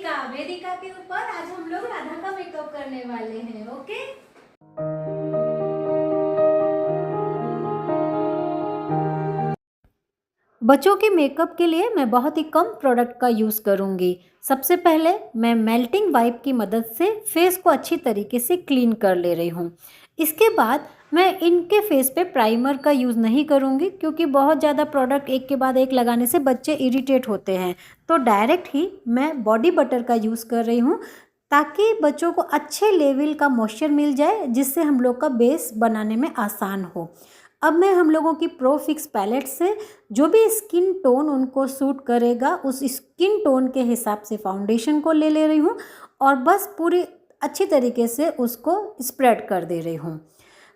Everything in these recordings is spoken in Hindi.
वेदिका। वेदिका के ऊपर आज हम लोग राधा का मेकअप करने वाले हैं। ओके, बच्चों के मेकअप के लिए मैं बहुत ही कम प्रोडक्ट का यूज़ करूँगी। सबसे पहले मैं मेल्टिंग वाइप की मदद से फेस को अच्छी तरीके से क्लीन कर ले रही हूँ। इसके बाद मैं इनके फेस पे प्राइमर का यूज़ नहीं करूँगी, क्योंकि बहुत ज़्यादा प्रोडक्ट एक के बाद एक लगाने से बच्चे इरिटेट होते हैं। तो डायरेक्ट ही मैं बॉडी बटर का यूज़ कर रही हूँ, ताकि बच्चों को अच्छे लेवल का मॉइस्चर मिल जाए, जिससे हम लोग का बेस बनाने में आसान हो। अब मैं हम लोगों की प्रो फिक्स पैलेट से जो भी स्किन टोन उनको सूट करेगा, उस स्किन टोन के हिसाब से फाउंडेशन को ले रही हूँ और बस पूरी अच्छी तरीके से उसको स्प्रेड कर दे रही हूँ।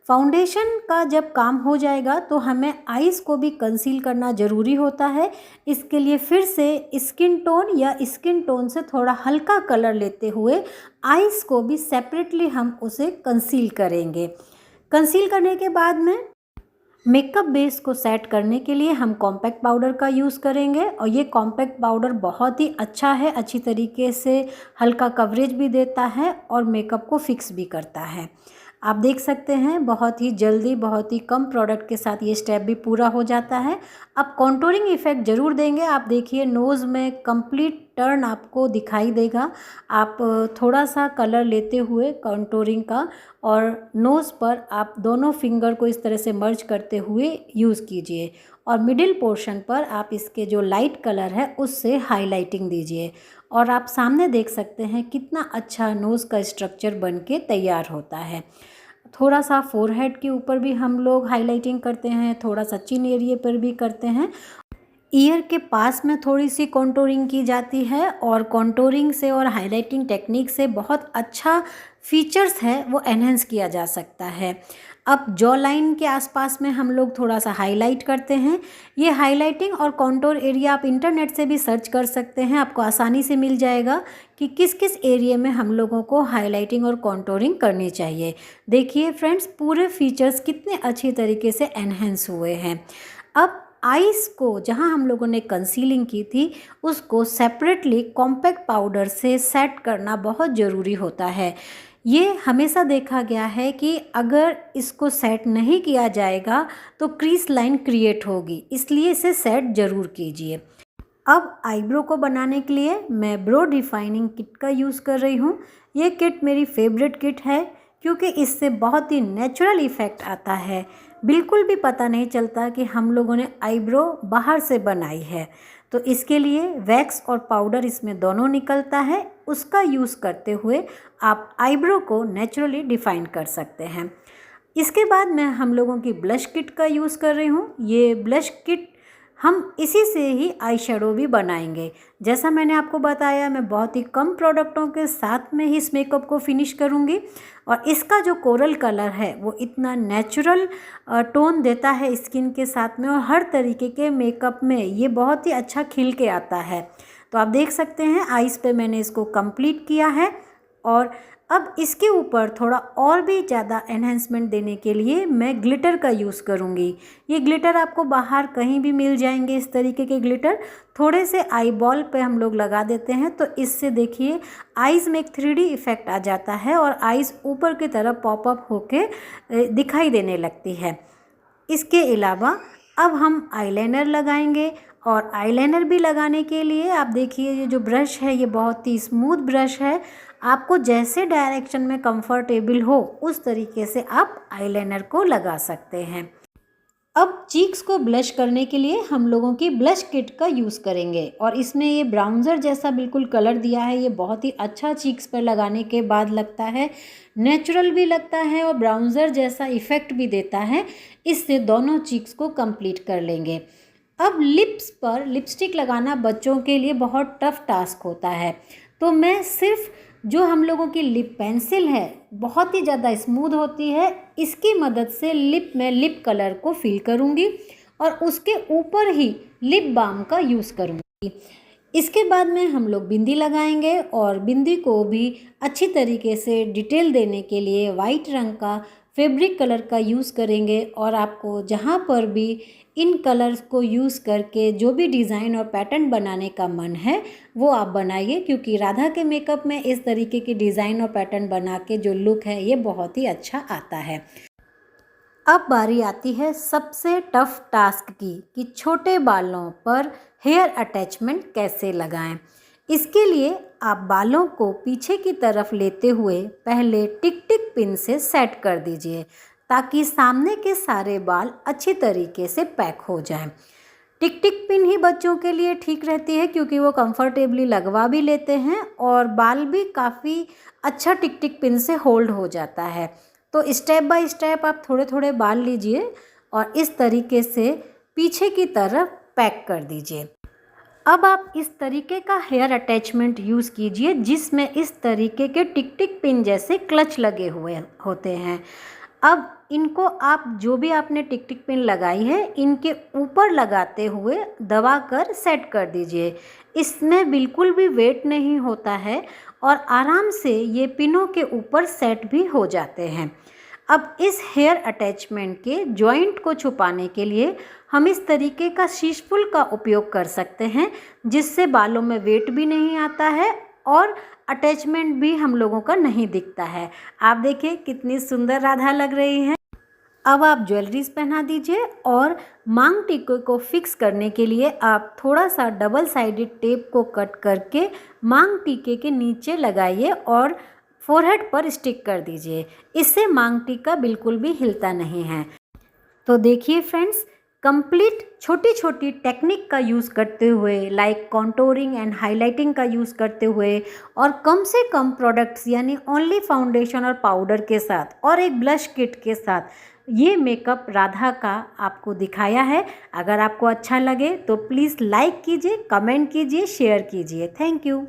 फाउंडेशन का जब काम हो जाएगा तो हमें आईज़ को भी कंसील करना ज़रूरी होता है। इसके लिए फिर से स्किन टोन या स्किन टोन से थोड़ा हल्का कलर लेते हुए आईज़ को भी सेपरेटली हम उसे कंसील करेंगे। कंसील करने के बाद में मेकअप बेस को सेट करने के लिए हम कॉम्पैक्ट पाउडर का यूज़ करेंगे, और ये कॉम्पैक्ट पाउडर बहुत ही अच्छा है, अच्छी तरीके से हल्का कवरेज भी देता है और मेकअप को फिक्स भी करता है। आप देख सकते हैं बहुत ही जल्दी, बहुत ही कम प्रोडक्ट के साथ ये स्टेप भी पूरा हो जाता है। अब कॉन्टूरिंग इफ़ेक्ट ज़रूर देंगे। आप देखिए नोज़ में कंप्लीट टर्न आपको दिखाई देगा। आप थोड़ा सा कलर लेते हुए कॉन्टूरिंग का और नोज़ पर आप दोनों फिंगर को इस तरह से मर्ज करते हुए यूज़ कीजिए, और मिडिल पोर्शन पर आप इसके जो लाइट कलर है उससे हाईलाइटिंग दीजिए। और आप सामने देख सकते हैं कितना अच्छा नोज़ का स्ट्रक्चर बन के तैयार होता है। थोड़ा सा फोरहेड के ऊपर भी हम लोग हाईलाइटिंग करते हैं, थोड़ा सा चिन एरिया पर भी करते हैं। ईयर के पास में थोड़ी सी कॉन्टूरिंग की जाती है, और कॉन्टूरिंग से और हाइलाइटिंग टेक्निक से बहुत अच्छा फीचर्स है वो एनहेंस किया जा सकता है। अब जॉ लाइन के आसपास में हम लोग थोड़ा सा हाईलाइट करते हैं। ये हाईलाइटिंग और कॉन्टूर एरिया आप इंटरनेट से भी सर्च कर सकते हैं, आपको आसानी से मिल जाएगा कि किस किस एरिया में हम लोगों को हाईलाइटिंग और कॉन्टूरिंग करनी चाहिए। देखिए फ्रेंड्स, पूरे फीचर्स कितने अच्छी तरीके से एनहेंस हुए हैं। अब आईज़ को जहां हम लोगों ने कंसीलिंग की थी, उसको सेपरेटली कॉम्पैक्ट पाउडर से सेट करना बहुत ज़रूरी होता है। ये हमेशा देखा गया है कि अगर इसको सेट नहीं किया जाएगा तो क्रीज लाइन क्रिएट होगी, इसलिए इसे सेट ज़रूर कीजिए। अब आईब्रो को बनाने के लिए मैं ब्रो डिफाइनिंग किट का यूज़ कर रही हूँ। ये किट मेरी फेवरेट किट है, क्योंकि इससे बहुत ही नेचुरल इफ़ेक्ट आता है। बिल्कुल भी पता नहीं चलता कि हम लोगों ने आईब्रो बाहर से बनाई है। तो इसके लिए वैक्स और पाउडर इसमें दोनों निकलता है, उसका यूज़ करते हुए आप आईब्रो को नेचुरली डिफ़ाइन कर सकते हैं। इसके बाद मैं हम लोगों की ब्लश किट का यूज़ कर रही हूँ। ये ब्लश किट हम इसी से ही आई शेडो भी बनाएंगे। जैसा मैंने आपको बताया, मैं बहुत ही कम प्रोडक्टों के साथ में ही इस मेकअप को फिनिश करूँगी, और इसका जो कोरल कलर है वो इतना नेचुरल टोन देता है स्किन के साथ में, और हर तरीके के मेकअप में ये बहुत ही अच्छा खिल के आता है। तो आप देख सकते हैं आईज़ पे मैंने इसको कंप्लीट किया है, और अब इसके ऊपर थोड़ा और भी ज़्यादा एनहेंसमेंट देने के लिए मैं ग्लिटर का यूज़ करूँगी। ये ग्लिटर आपको बाहर कहीं भी मिल जाएंगे, इस तरीके के ग्लिटर थोड़े से आई बॉल पे हम लोग लगा देते हैं, तो इससे देखिए आईज़ में एक 3D इफ़ेक्ट आ जाता है और आईज़ ऊपर की तरफ पॉपअप होके दिखाई देने लगती है। इसके अलावा अब हम आईलाइनर लगाएंगे, और आईलाइनर भी लगाने के लिए आप देखिए ये जो ब्रश है ये बहुत ही स्मूथ ब्रश है। आपको जैसे डायरेक्शन में कंफर्टेबल हो उस तरीके से आप आईलाइनर को लगा सकते हैं। अब चीक्स को ब्लश करने के लिए हम लोगों की ब्लश किट का यूज़ करेंगे, और इसमें ये ब्राउन्जर जैसा बिल्कुल कलर दिया है। ये बहुत ही अच्छा चीक्स पर लगाने के बाद लगता है, नेचुरल भी लगता है और ब्राउन्जर जैसा इफ़ेक्ट भी देता है। इससे दोनों चीक्स को कंप्लीट कर लेंगे। अब लिप्स पर लिपस्टिक लगाना बच्चों के लिए बहुत टफ टास्क होता है, तो मैं सिर्फ जो हम लोगों की लिप पेंसिल है बहुत ही ज़्यादा स्मूथ होती है, इसकी मदद से लिप में लिप कलर को फिल करूँगी और उसके ऊपर ही लिप बाम का यूज़ करूँगी। इसके बाद में हम लोग बिंदी लगाएंगे, और बिंदी को भी अच्छी तरीके से डिटेल देने के लिए वाइट रंग का फैब्रिक कलर का यूज़ करेंगे और आपको जहाँ पर भी इन कलर्स को यूज़ करके जो भी डिज़ाइन और पैटर्न बनाने का मन है वो आप बनाइए, क्योंकि राधा के मेकअप में इस तरीके की डिज़ाइन और पैटर्न बना के जो लुक है ये बहुत ही अच्छा आता है। अब बारी आती है सबसे टफ टास्क की कि छोटे बालों पर हेयर अटैचमेंट कैसे लगाएं। इसके लिए आप बालों को पीछे की तरफ लेते हुए पहले टिक टिक पिन से सेट कर दीजिए, ताकि सामने के सारे बाल अच्छी तरीके से पैक हो जाएं। टिक टिक पिन ही बच्चों के लिए ठीक रहती है, क्योंकि वो कंफर्टेबली लगवा भी लेते हैं और बाल भी काफ़ी अच्छा टिक टिक पिन से होल्ड हो जाता है। तो स्टेप बाय स्टेप आप थोड़े थोड़े बाल लीजिए और इस तरीके से पीछे की तरफ पैक कर दीजिए। अब आप इस तरीके का हेयर अटैचमेंट यूज़ कीजिए जिसमें इस तरीके के टिक टिक पिन जैसे क्लच लगे हुए होते हैं। अब इनको आप जो भी आपने टिक टिक पिन लगाई है इनके ऊपर लगाते हुए दबा कर सेट कर दीजिए। इसमें बिल्कुल भी वेट नहीं होता है और आराम से ये पिनों के ऊपर सेट भी हो जाते हैं। अब इस हेयर अटैचमेंट के जॉइंट को छुपाने के लिए हम इस तरीके का शीशफुल का उपयोग कर सकते हैं, जिससे बालों में वेट भी नहीं आता है और अटैचमेंट भी हम लोगों का नहीं दिखता है। आप देखिए कितनी सुंदर राधा लग रही हैं। अब आप ज्वेलरीज पहना दीजिए और मांग टीके को फिक्स करने के लिए आप थोड़ा सा डबल साइडेड टेप को कट करके मांग टीके के नीचे लगाइए और फोरहेड पर स्टिक कर दीजिए। इससे मांग टीका बिल्कुल भी हिलता नहीं है। तो देखिए फ्रेंड्स, कंप्लीट छोटी छोटी टेक्निक का यूज़ करते हुए, लाइक कॉन्टोरिंग एंड हाइलाइटिंग का यूज़ करते हुए और कम से कम प्रोडक्ट्स यानी ओनली फाउंडेशन और पाउडर के साथ और एक ब्लश किट के साथ ये मेकअप राधा का आपको दिखाया है। अगर आपको अच्छा लगे तो प्लीज़ लाइक कीजिए, कमेंट कीजिए, शेयर कीजिए। Thank you.